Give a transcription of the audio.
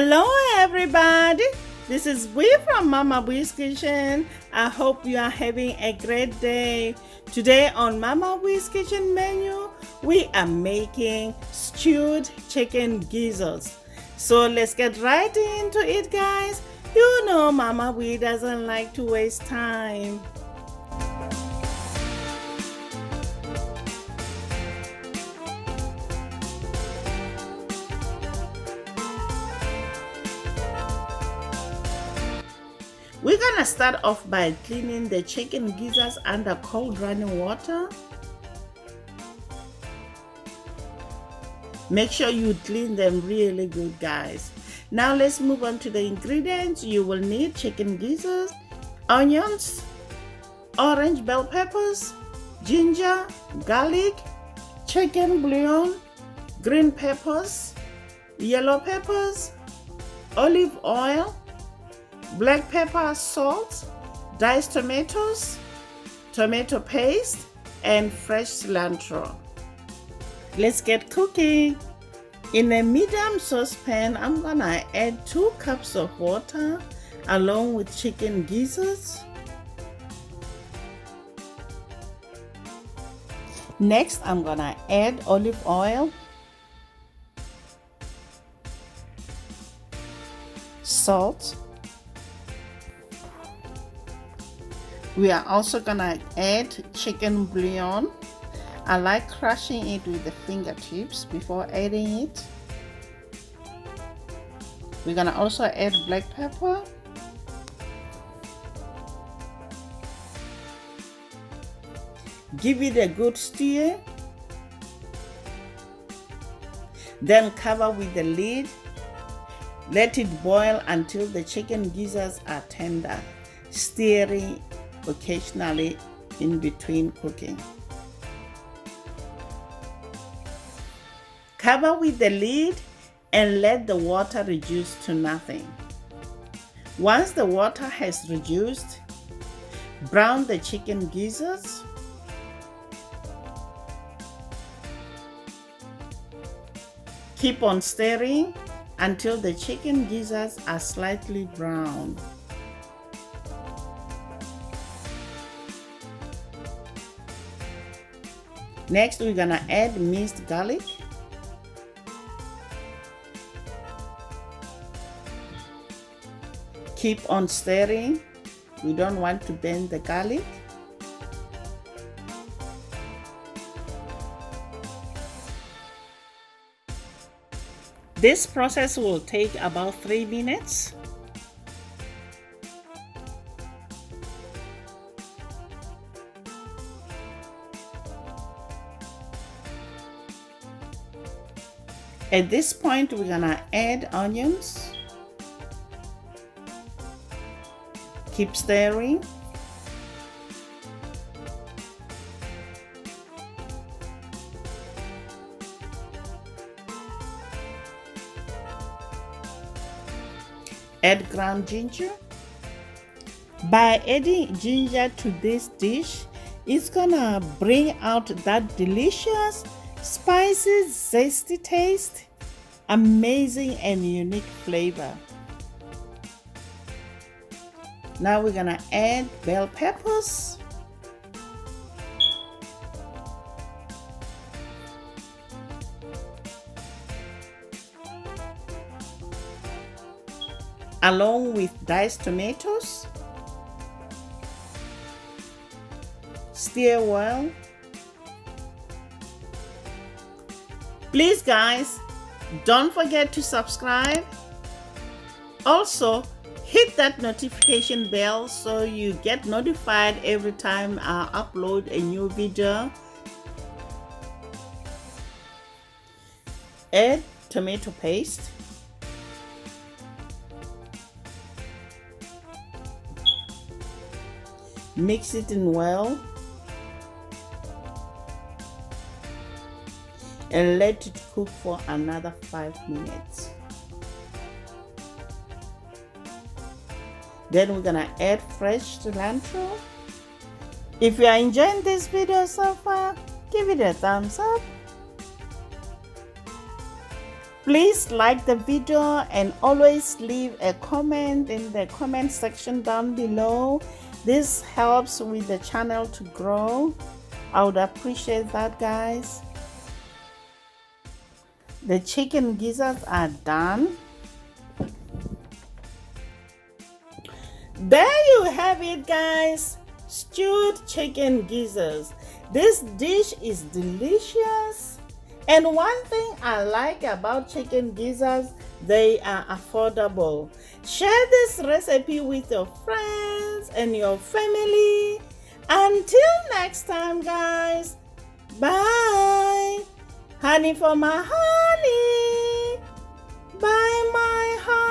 Hello everybody, this is Bui from Mama Bui's Kitchen. I hope you are having a great day. Today on Mama Bui's Kitchen menu, we are making stewed chicken gizzards. So let's get right into it, guys. You know Mama Bui doesn't like to waste time. We're gonna start off by cleaning the chicken gizzards under cold running water. Make sure you clean them really good, guys. Now let's move on to the ingredients. You will need chicken gizzards, onions, orange bell peppers, ginger, garlic, chicken bouillon, green peppers, yellow peppers, olive oil, black pepper, salt, diced tomatoes, tomato paste, and fresh cilantro. Let's get cooking. In a medium saucepan, I'm gonna add 2 cups of water along with chicken gizzards. Next, I'm gonna add olive oil, salt. We are also gonna add chicken bouillon. I like crushing it with the fingertips before adding it. We're gonna also add black pepper, give it a good stir, then cover with the lid. Let it boil until the chicken gizzards are tender, stirring occasionally in between cooking. Cover with the lid and let the water reduce to nothing. Once the water has reduced, brown the chicken gizzards. Keep on stirring until the chicken gizzards are slightly brown. Next, we're gonna add minced garlic. Keep on stirring. We don't want to burn the garlic. This process will take about 3 minutes. At this point, we're gonna add onions. Keep stirring. Add ground ginger. By adding ginger to this dish, it's gonna bring out that delicious, spicy, zesty taste, amazing and unique flavor. Now we're gonna add bell peppers, along with diced tomatoes. Stir well. Please guys, don't forget to subscribe. Also, hit that notification bell so you get notified every time I upload a new video. Add tomato paste. Mix it in well. And let it cook for another 5 minutes. Then we're gonna add fresh cilantro. If you are enjoying this video so far, give it a thumbs up. Please like the video and always leave a comment in the comment section down below. This helps with the channel to grow. I would appreciate that, guys. The chicken gizzards are done. There you have it, guys. Stewed chicken gizzards. This dish is delicious. And one thing I like about chicken gizzards, they are affordable. Share this recipe with your friends and your family. Until next time, guys. Bye. Honey for my honey. Bye, my honeys.